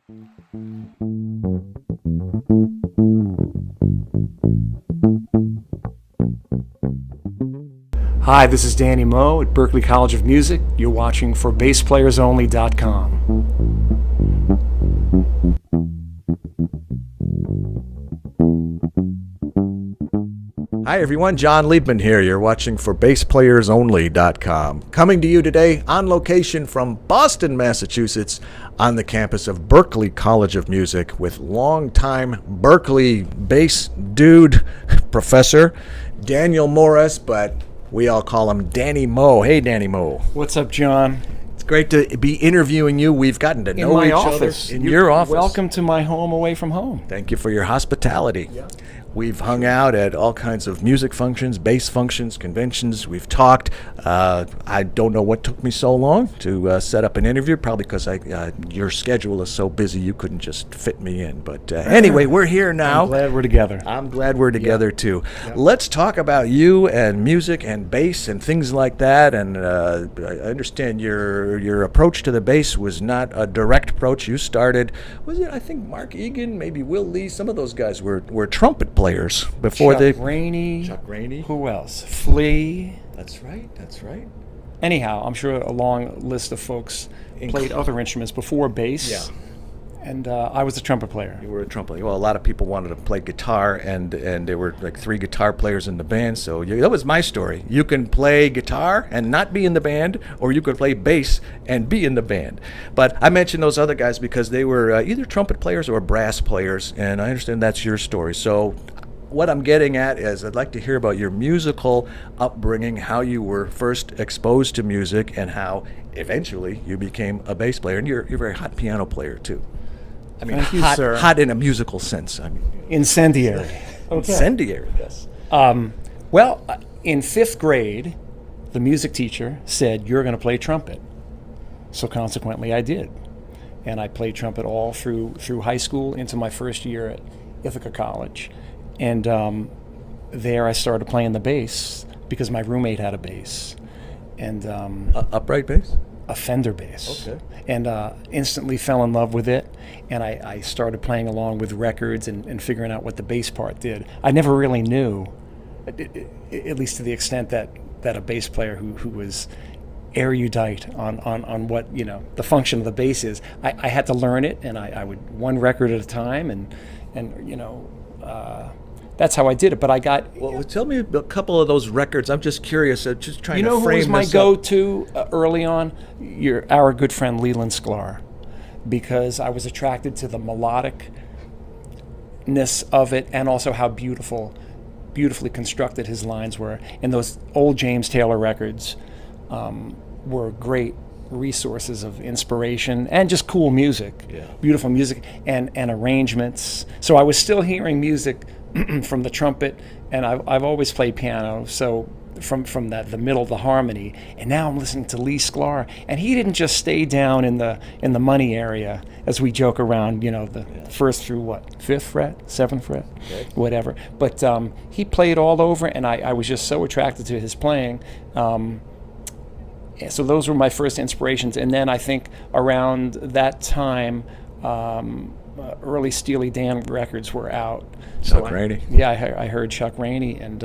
Hi, this is Danny Moe at Berklee College of Music. You're watching for BassPlayersOnly.com. Hi everyone, John Liebman here. You're watching for BassPlayersOnly.com. Coming to you today on location from Boston, Massachusetts, on the campus of Berklee College of Music with longtime Berklee bass dude, Professor Daniel Morris, but we all call him Danny Moe. Hey, Danny Moe. What's up, John? It's great to be interviewing you. We've gotten to know In each my office. other. In your office. Welcome to my home away from home. Thank you for your hospitality. Yeah. We've hung out at all kinds of music functions, bass functions, conventions. We've talked. I don't know what took me so long to set up an interview, probably because your schedule is so busy you couldn't just fit me in. But anyway, we're here now. I'm glad we're together. I'm glad we're together, too. Yeah. Let's talk about you and music and bass and things like that. And I understand your approach to the bass was not a direct approach. You started, was it, I think, Mark Egan, maybe Will Lee, some of those guys were trumpet players before Chuck Rainey. Chuck Rainey. Who else? Flea. That's right. Anyhow, I'm sure a long list of folks played other instruments before bass. Yeah. And I was a trumpet player. You were a trumpet player. Well, a lot of people wanted to play guitar, and there were like 3 guitar players in the band. So that was my story. You can play guitar and not be in the band, or you could play bass and be in the band. But I mentioned those other guys because they were either trumpet players or brass players, and I understand that's your story. So what I'm getting at is I'd like to hear about your musical upbringing, how you were first exposed to music, and how eventually you became a bass player. And you're a very hot piano player, too. I mean, Thank you, hot, sir. hot in a musical sense. I mean, Incendiary. incendiary, yes. Well, in 5th grade, the music teacher said, "You're going to play trumpet." So consequently, I did. And I played trumpet all through high school into my first year at Ithaca College. And there I started playing the bass because my roommate had a bass. And Upright bass? a Fender bass. Okay. And instantly fell in love with it. And I started playing along with records and figuring out what the bass part did. I never really knew, at least to the extent that a bass player who was erudite on what, the function of the bass is. I had to learn it, and I would one record at a time, and that's how I did it. But I got... Well, tell me a couple of those records. I'm just curious. Just trying to who frame was my this up. go-to early on? Our good friend Leland Sklar, because I was attracted to the melodicness of it, and also how beautifully constructed his lines were. And those old James Taylor records were great resources of inspiration and just cool music, beautiful music and arrangements. So I was still hearing music from the trumpet, and I've always played piano, so from the middle of the harmony. And now I'm listening to Lee Sklar, and he didn't just stay down in the money area, as we joke around, the first through 5th fret, 7th fret, whatever. But he played all over, and I was just so attracted to his playing. So those were my first inspirations. And then I think around that time, early Steely Dan records were out. Chuck Rainey. Yeah, I heard Chuck Rainey, and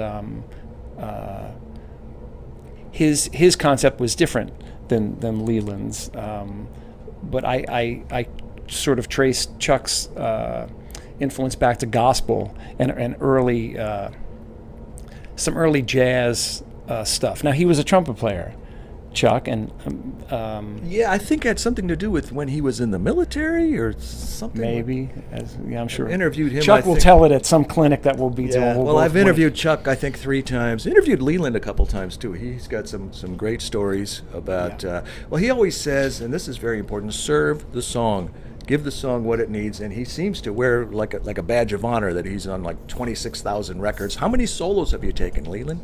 his concept was different than Leland's. But I sort of traced Chuck's influence back to gospel and early some early jazz stuff. Now, he was a trumpet player, Chuck, and Yeah, I think it had something to do with when he was in the military or something. maybe, I'm sure. I interviewed him. Chuck I will think. tell it at some clinic that we'll be doing. Yeah, We'll well, both I've wait. interviewed Chuck, I think, 3 times. Interviewed Leland a couple times, too. He's got some great stories about... well, he always says, and this is very important, serve the song. Give the song what it needs, and he seems to wear like a badge of honor that he's on like 26,000 records. How many solos have you taken, Leland?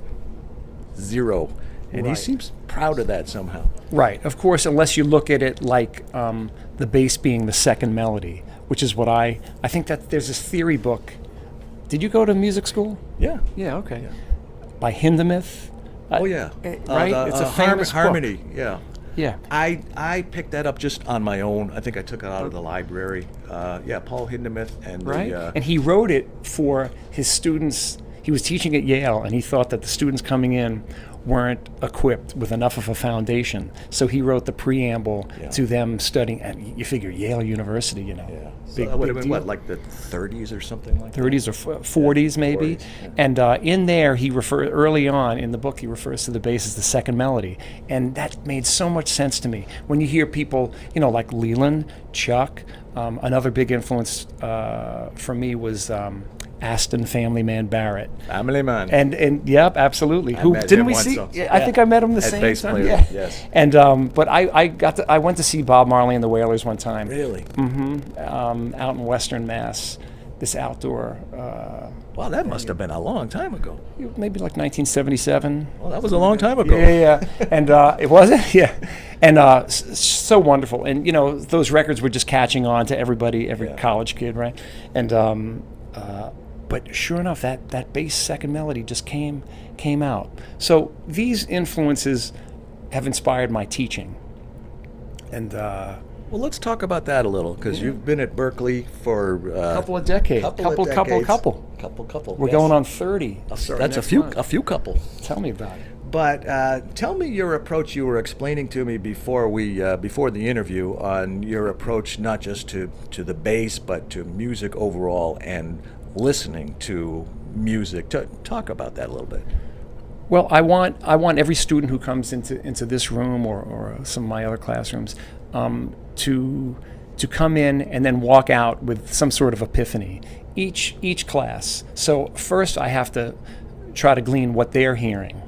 0. And he Right. seems proud of that somehow. Right, of course, unless you look at it like the bass being the second melody, which is what I think that there's this theory book. Did you go to music school? Yeah. Yeah, okay. By Hindemith. Oh, yeah. Right? It's a famous Harmony, yeah. Yeah. I picked that up just on my own. I think I took it out of the library. Yeah, Paul Hindemith and Right? the. And he wrote it for his students. He was teaching at Yale, and he thought that the students coming in weren't equipped with enough of a foundation. So he wrote the preamble to them studying. And you figure Yale University, you know. Yeah. So Big, that would big have been deal. what, like the 30s or something like 30s or 40s maybe. 40s, yeah. And in there, early on in the book, he refers to the bass as the second melody. And that made so much sense to me. When you hear people, you know, like Leland, Chuck, another big influence for me was Aston Family Man Barrett. Family Man. And yep, absolutely. I met Didn't him we once, see? so- Yeah, I think I met him the At same bass time. player, Yeah. yes. And but I went to see Bob Marley and the Wailers one time. Really? Out in Western Mass, this outdoor. Wow, that must have been a long time ago. Maybe like 1977. Well, that was a long time ago. Yeah. And it wasn't, yeah. And so wonderful. And, you know, those records were just catching on to everybody, every college kid, right? And, but sure enough, that bass second melody just came out. So these influences have inspired my teaching. And Well, let's talk about that a little, because you've been at Berklee for a couple of decades. Couple. We're going on 30. That's next a month. few couple. Tell me about it. But tell me your approach. You were explaining to me before the interview on your approach, not just to the bass, but to music overall and listening to music. Talk about that a little bit. Well, I want every student who comes into this room or some of my other classrooms to come in and then walk out with some sort of epiphany. Each class. So first, I have to try to glean what they're hearing.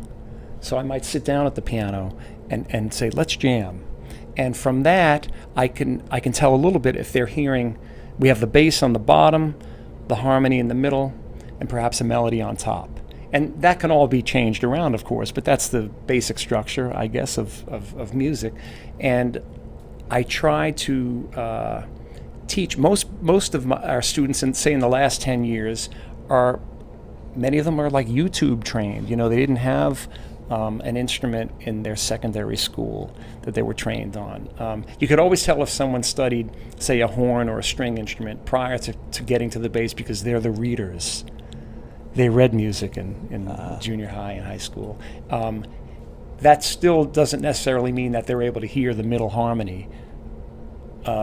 So I might sit down at the piano and say, let's jam. And from that, I can tell a little bit if they're hearing. We have the bass on the bottom, the harmony in the middle, and perhaps a melody on top. And that can all be changed around, of course, but that's the basic structure, I guess, of music. And I try to teach most of our students, say in the last 10 years, many of them are like YouTube trained. You know, they didn't have an instrument in their secondary school that they were trained on. You could always tell if someone studied, say, a horn or a string instrument prior to getting to the bass, because they're the readers. They read music in junior high and high school. That still doesn't necessarily mean that they're able to hear the middle harmony.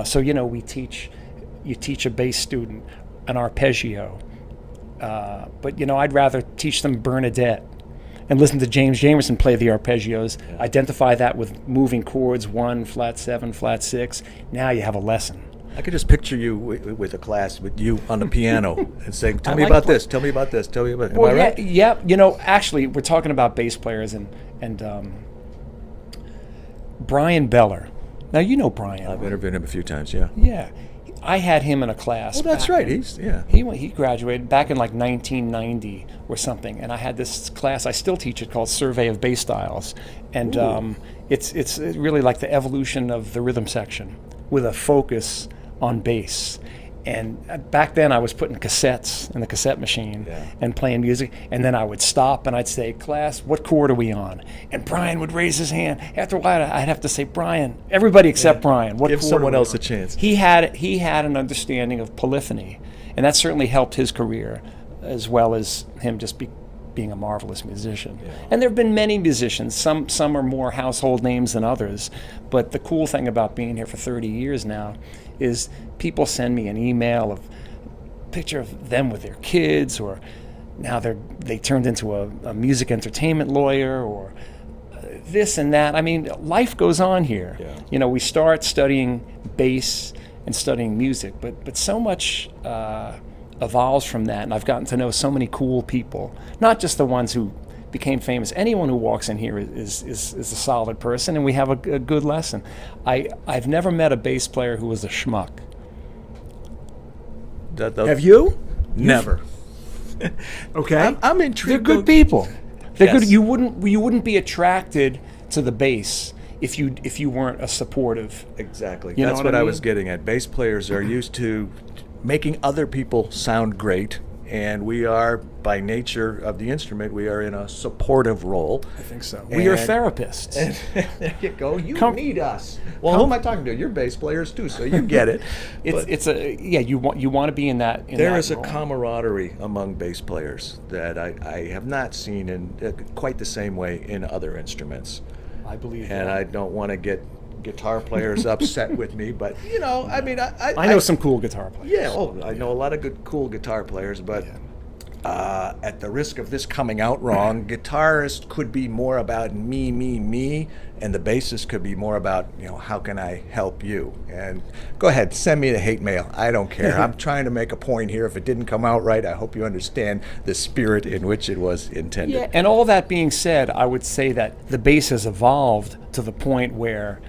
So, you know, you teach a bass student an arpeggio. But, you know, I'd rather teach them Bernadette and listen to James Jamerson play the arpeggios, identify that with moving chords, 1, flat 7, flat 6. Now you have a lesson. I could just picture you with a class with you on the piano and saying, "Tell me like about this. Tell me about this. Tell me about." Am I right? Yeah. You know, actually, we're talking about bass players and Brian Beller. Now you know Brian. I've interviewed him a few times. Yeah. Yeah, I had him in a class. Well, that's right. He graduated back in like 1990 or something, and I had this class. I still teach it, called Survey of Bass Styles, and it's really like the evolution of the rhythm section with a focus on bass. And back then I was putting cassettes in the cassette machine and playing music, and then I would stop and I'd say, "Class, what chord are we on?" And Brian would raise his hand. After a while I'd have to say, "Brian," everybody except Brian, what Give chord someone are we else on? a chance. He had an understanding of polyphony, and that certainly helped his career, as well as him just being a marvelous musician. And there have been many musicians. Some are more household names than others, but the cool thing about being here for 30 years now is people send me an email of a picture of them with their kids, or now they turned into a music entertainment lawyer, or this and that. I mean, life goes on here. You know, we start studying bass and studying music, but so much evolves from that, and I've gotten to know so many cool people, not just the ones who became famous. Anyone who walks in here is a solid person, and we have a good lesson. I've never met a bass player who was a schmuck. Have you? Never. Okay. I'm intrigued. They're good people. They're Yes. good. You wouldn't be attracted to the bass if you weren't a supportive. Exactly. You know That's what what I I mean? was getting at. Bass players are used to making other people sound great, and we are, by nature of the instrument, we are in a supportive role. I think so. We are therapists. And there you go. You need us. Well, who am I talking to? You're bass players too, so you get it. You want to be in that. There is a camaraderie among bass players that I have not seen in quite the same way in other instruments. I believe and that. I don't want to get guitar players upset with me, but I mean, I know some cool guitar players. Yeah, I know a lot of good, cool guitar players, but at the risk of this coming out wrong, guitarist could be more about me, and the bassist could be more about, how can I help you? And go ahead, send me the hate mail. I don't care. I'm trying to make a point here. If it didn't come out right, I hope you understand the spirit in which it was intended. Yeah, and all that being said, I would say that the bass has evolved to the point where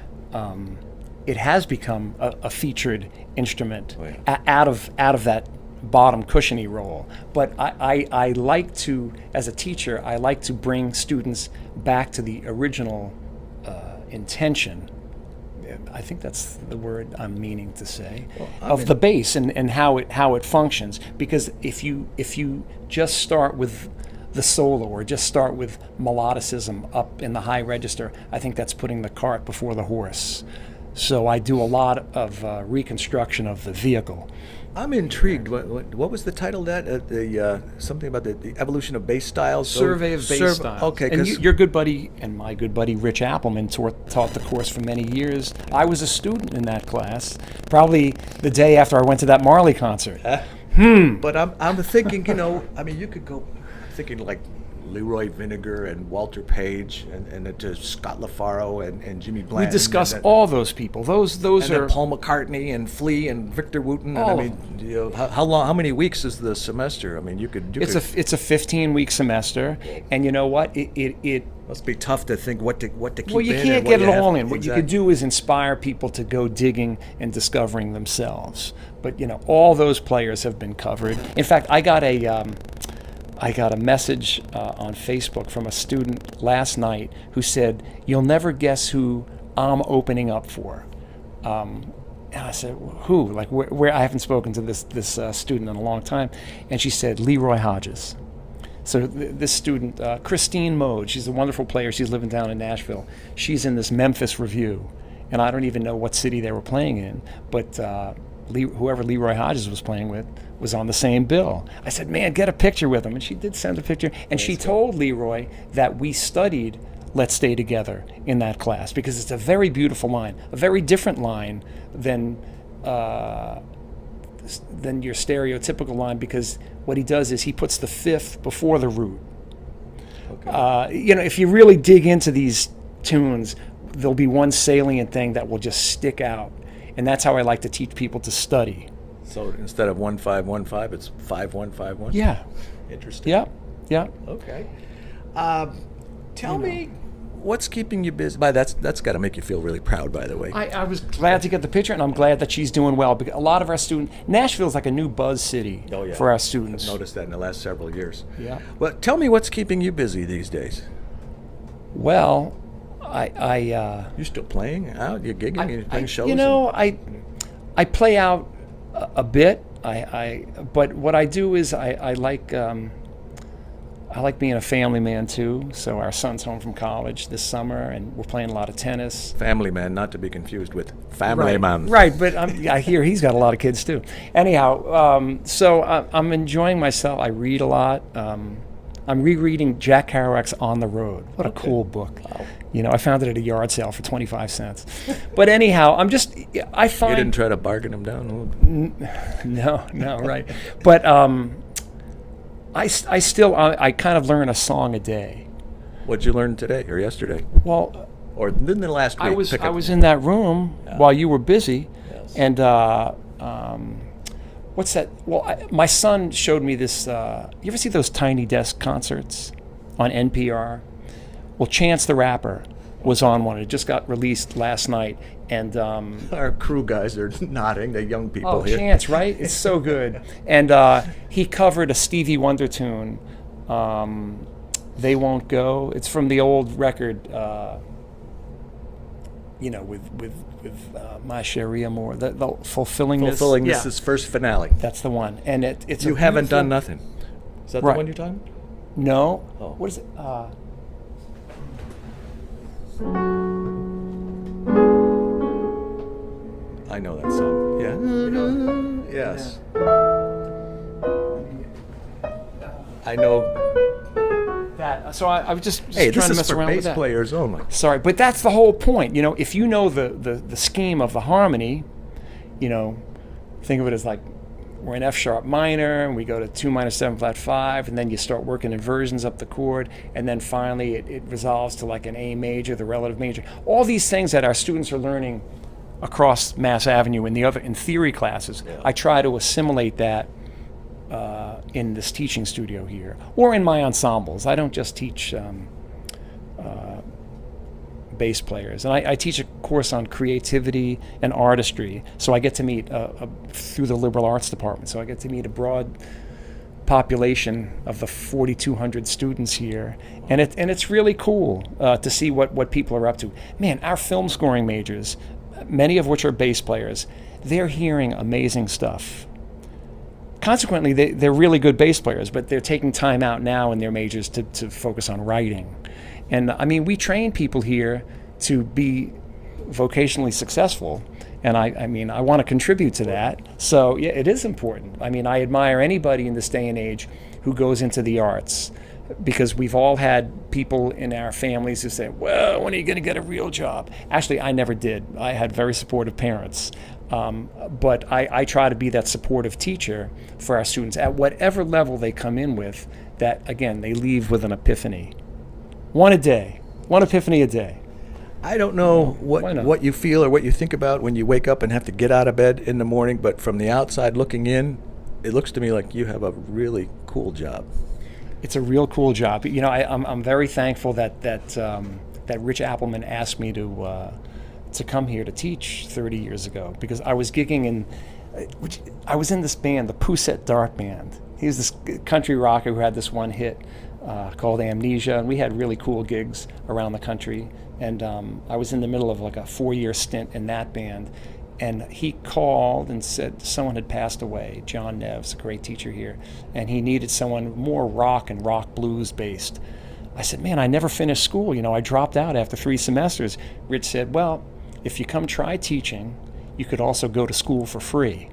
it has become a featured instrument out of that bottom cushiony role. But I like to, as a teacher, I like to bring students back to the original intention. I think that's the word I'm meaning to say, of the bass and how it functions. Because if you just start with the solo or just start with melodicism up in the high register, I think that's putting the cart before the horse. So I do a lot of reconstruction of the vehicle. I'm intrigued. What was the title of that? Something about the evolution of bass styles? Survey of Bass Styles. Okay. And your good buddy and my good buddy Rich Appleman taught the course for many years. I was a student in that class, probably the day after I went to that Marley concert. But I'm thinking, I mean, you could go thinking like Leroy Vinegar and Walter Page and to Scott LaFaro and Jimmy Blanton. We discuss all those people. Those are Paul McCartney and Flea and Victor Wooten. And I mean, how many weeks is the semester? I mean, it's a 15-week semester, and you know what? It must be tough to think what to keep in. Well, you can't get it all in. What you could do is inspire people to go digging and discovering themselves. But all those players have been covered. In fact, I got a message on Facebook from a student last night who said, "You'll never guess who I'm opening up for." And I said, "Who? Like where?" I haven't spoken to this student in a long time, and she said, "Leroy Hodges." So this student, Christine Mode, she's a wonderful player. She's living down in Nashville. She's in this Memphis review, and I don't even know what city they were playing in, but whoever Leroy Hodges was playing with was on the same bill. I said, "Man, get a picture with him." And she did send a picture. And she told Leroy that we studied Let's Stay Together in that class because it's a very beautiful line, a very different line than your stereotypical line, because what he does is he puts the fifth before the root. Okay. If you really dig into these tunes, there'll be one salient thing that will just stick out. And that's how I like to teach people to study. So instead of 1-5-1-5, it's 5-1-5-1? Yeah. Interesting. Yeah. Okay. Tell me, what's keeping you busy? That's got to make you feel really proud, by the way. I was glad to get the picture, and I'm glad that she's doing well. Because a lot of our students, Nashville's like a new buzz city for our students. I've noticed that in the last several years. Yeah. Well, tell me what's keeping you busy these days. Well, you're still playing out? You're gigging? You're playing shows? I play out a bit. But what I do is I like being a family man too. So our son's home from college this summer, and we're playing a lot of tennis. Family man, not to be confused with family man. Right, but I hear he's got a lot of kids too. Anyhow, so I'm enjoying myself. I read a lot. I'm rereading Jack Kerouac's On the Road. What a cool book. Wow. I found it at a yard sale for 25 cents. But anyhow, I find... You didn't try to bargain him down? No, right. But I kind of learn a song a day. What'd you learn today or yesterday? Well... Or in the last week? I was in that room while you were busy. Yes. And... what's that? Well, my son showed me this. You ever see those Tiny Desk concerts on NPR? Well, Chance the Rapper was on one. It just got released last night. And our crew guys are nodding. The young people here. Oh, Chance, right? It's so good. And he covered a Stevie Wonder tune, They Won't Go. It's from the old record. with Ma Chérie Amour, the fulfillingness. Fulfilling Yeah, this is first finale. that's the one. And it's You a haven't done beautiful- nothing. Is that Right. the one you're talking about? No. Oh. What is it? I know that song. Yeah. Yes. I know. That. So I was just Hey, trying this to is mess for around with bass that. players only. Sorry, but that's the whole point. If you know the scheme of the harmony, think of it as like we're in F sharp minor, and we go to 2 minor 7 flat 5, and then you start working inversions up the chord, and then finally it resolves to like an A major, the relative major. All these things that our students are learning across Mass Avenue in theory classes, I try to assimilate that in this teaching studio here, or in my ensembles. I don't just teach bass players, and I teach a course on creativity and artistry, so I get to meet through the liberal arts department, so I get to meet a broad population of the 4,200 students here, and it's really cool to see what people are up to. Man, our film scoring majors, many of which are bass players, they're hearing amazing stuff. Consequently, they're really good bass players, but they're taking time out now in their majors to focus on writing. And I mean, we train people here to be vocationally successful, and I want to contribute to that. So yeah, it is important. I mean, I admire anybody in this day and age who goes into the arts, because we've all had people in our families who say, well, when are you going to get a real job? Actually, I never did. I had very supportive parents. But I try to be that supportive teacher for our students at whatever level they come in with, that, again, they leave with an epiphany. One epiphany a day. I don't know Why not? what you feel or what you think about when you wake up and have to get out of bed in the morning, but from the outside looking in, it looks to me like you have a really cool job. It's a real cool job. I'm very thankful that Rich Appleman asked me to come here to teach 30 years ago, because I was gigging I was in this band, the Pousette-Dart band. He was this country rocker who had this one hit called Amnesia, and we had really cool gigs around the country. And I was in the middle of like a 4-year stint in that band, and he called and said someone had passed away, John Neves, a great teacher here, and he needed someone more rock and rock blues based. I said, man, I never finished school. I dropped out after 3 semesters. Rich said, well, if you come try teaching, you could also go to school for free.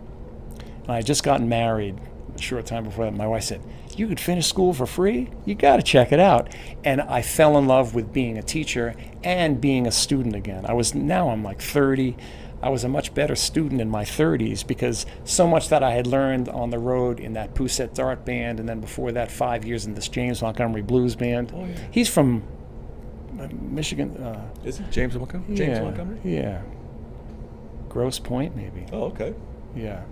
And I had just gotten married a short time before that. My wife said, you could finish school for free? You got to check it out. And I fell in love with being a teacher and being a student again. Now I'm like 30. I was a much better student in my 30s, because so much that I had learned on the road in that Pousette-Dart band, and then before that 5 years in this James Montgomery Blues band. Oh, yeah. He's from Michigan. Is it James Montgomery? James Montgomery? Yeah. Grosse Pointe, maybe. Oh, okay. Yeah.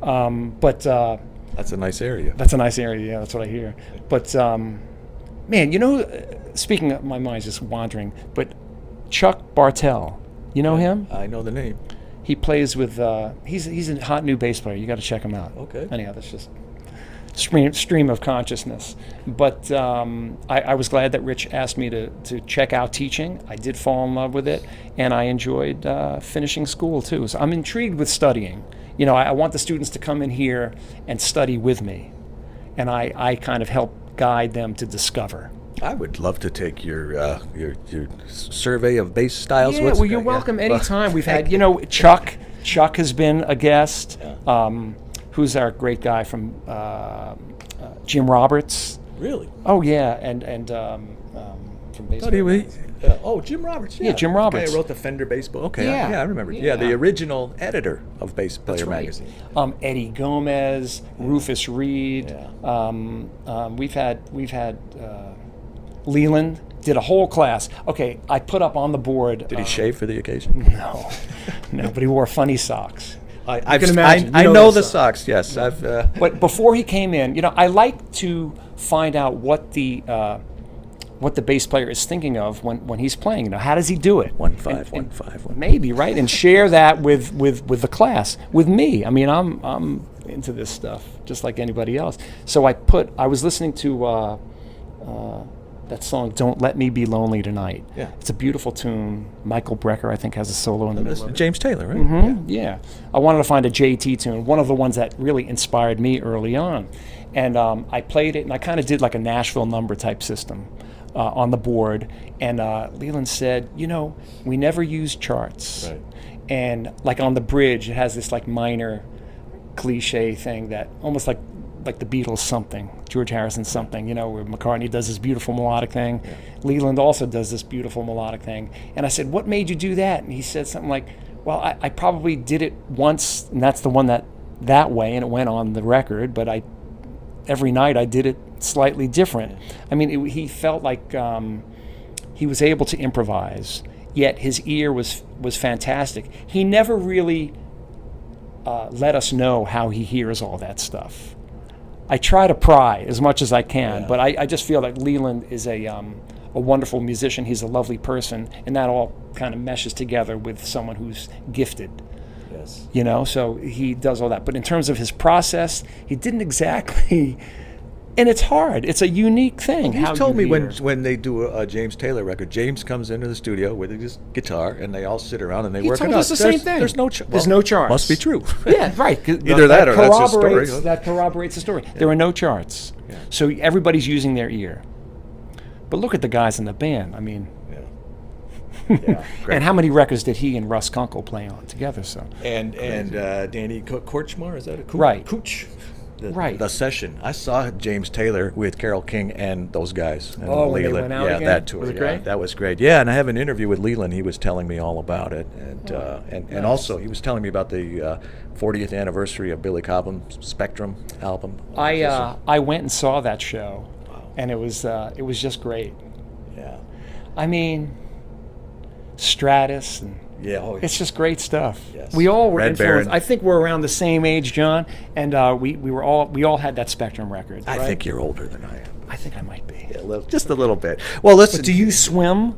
But that's a nice area. That's a nice area. Yeah, that's what I hear. But man, speaking of, my mind's just wandering, but Chuck Bartell, you know him? I know the name. He plays with. He's a hot new bass player. You got to check him out. Okay. Anyhow, that's just stream of consciousness. But I was glad that Rich asked me to check out teaching. I did fall in love with it, and I enjoyed finishing school too. So I'm intrigued with studying. I want the students to come in here and study with me, and I kind of help guide them to discover. I would love to take your survey of bass styles. Yeah, well, you're welcome anytime. We've had, Chuck. Chuck has been a guest. Yeah. Who's our great guy from Jim Roberts? Really? Oh yeah, and from baseball. Jim Roberts. Yeah, Jim Roberts. Okay, I wrote the Fender bass book. Okay, Yeah. I remember. Yeah, the original editor of Bass Player magazine. Eddie Gomez, Rufus Reed. Yeah. We've had Leland did a whole class. Okay, I put up on the board. Did he shave for the occasion? No, but he wore funny socks. I can imagine. I know the socks. Yes, I've. But before he came in, I like to find out what the bass player is thinking of when he's playing. How does he do it? 1-5, 1-5. Maybe, right? And share that with the class, with me. I mean, I'm into this stuff just like anybody else. So I was listening to that song, Don't Let Me Be Lonely Tonight. Yeah. It's a beautiful tune. Michael Brecker, I think, has a solo in the middle of it. James Taylor, right? Mm-hmm. Yeah. I wanted to find a JT tune, one of the ones that really inspired me early on. And I played it, and I kind of did like a Nashville number type system on the board. And Leland said, you know, we never use charts. Right. And like on the bridge, it has this like minor cliche thing that almost like the Beatles something, George Harrison something, you know, where McCartney does this beautiful melodic thing. Yeah. Leland also does this beautiful melodic thing. And I said, what made you do that? And he said something like, well, I probably did it once, and that's the one that way, and it went on the record, but every night I did it slightly different. I mean, he felt like he was able to improvise, yet his ear was fantastic. He never really let us know how he hears all that stuff. I try to pry as much as I can, but I just feel like Leland is a wonderful musician. He's a lovely person, and that all kind of meshes together with someone who's gifted. Yes. You know, so he does all that. But in terms of his process, he didn't exactly. And it's hard. It's a unique thing. He told me when they do a James Taylor record, James comes into the studio with his guitar, and they all sit around and they work it out. He told us the same thing. There's no charts. Must be true. Yeah, right. Either that or that's his story. That corroborates the story. Yeah. There are no charts. Yeah. So everybody's using their ear. But look at the guys in the band. I mean, yeah, and how many records did he and Russ Kunkel play on together? So and Danny Korchmar, is that a Cooch? Right. Cooch. Right. The session. I saw James Taylor with Carole King and those guys. And when Leland. they went out again? That tour. Was it yeah, great? that was great. Yeah, and I have an interview with Leland. He was telling me all about it, and also he was telling me about the 40th anniversary of Billy Cobham's Spectrum album. I went and saw that show, Wow. and it was just great. Yeah. I mean, Stratus and. Yeah, it's just great stuff. Yes. We all were Red influenced. Baron. I think we're around the same age, John, and we all had that Spectrum record. I right? think you're older than I am. I think I might be. Yeah, just a little bit. Well, listen. But do you swim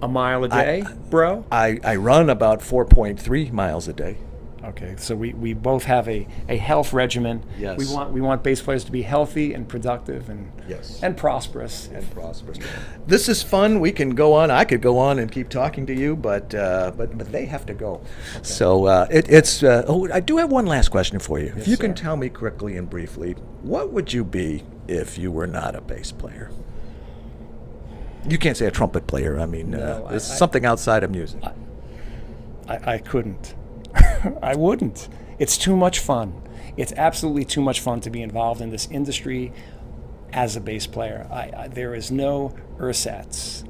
a mile a day, bro? I run about 4.3 miles a day. Okay, so we both have a health regimen. Yes. We want bass players to be healthy and productive and Yes. and prosperous. Prosperous. This is fun. We can go on. I could go on and keep talking to you, but they have to go. Okay. So I do have one last question for you. Yes, if you can sir. tell me quickly and briefly, what would you be if you were not a bass player? You can't say a trumpet player. I mean, No, it's something outside of music. I couldn't. I wouldn't. It's too much fun. It's absolutely too much fun to be involved in this industry as a bass player. There is no ersatz.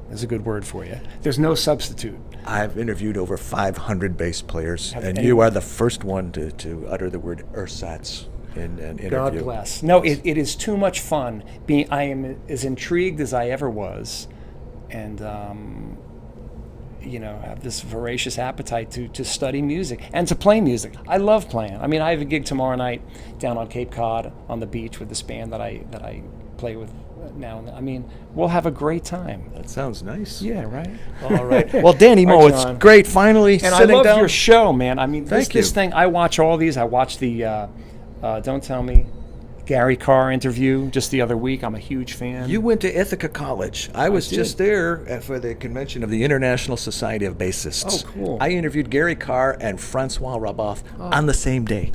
There's a good word for you. There's no substitute. I've interviewed over 500 bass players, and any- you are the first one to utter the word ersatz in an interview. God bless. No, it is too much fun. I am as intrigued as I ever was, and have this voracious appetite to study music and to play music. I love playing. I mean, I have a gig tomorrow night down on Cape Cod on the beach with this band that I play with now and then. I mean, we'll have a great time. That sounds nice. Yeah, right. All right. Well, Danny All Moe, right, it's John. great finally And I sitting love down. your show, man. I mean, Thank this you. thing, I watch all these. I watched the Don't Tell Me Gary Carr interview just the other week. I'm a huge fan. You went to Ithaca College. I was did. just there for the convention of the International Society of Bassists. Oh, cool. I interviewed Gary Carr and Francois Raboff on the same day.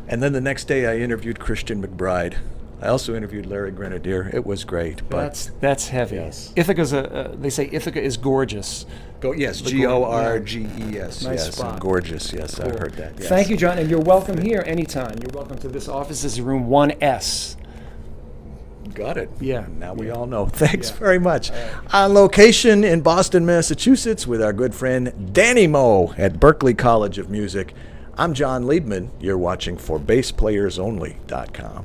And then the next day I interviewed Christian McBride. I also interviewed Larry Grenadier. It was great. But That's heavy. Yes. Ithaca's they say Ithaca is gorgeous. yes, The Gorges. Nice yes, spot. gorgeous. Yes, I heard that. Yes. Thank you, John, and you're welcome here anytime. You're welcome to this office. This is room 1S. Got it. Yeah. Now we Yeah. all know. Thanks Yeah. very much. On location in Boston, Massachusetts with our good friend Danny Moe at Berklee College of Music. I'm John Liebman. You're watching for BassPlayersOnly.com.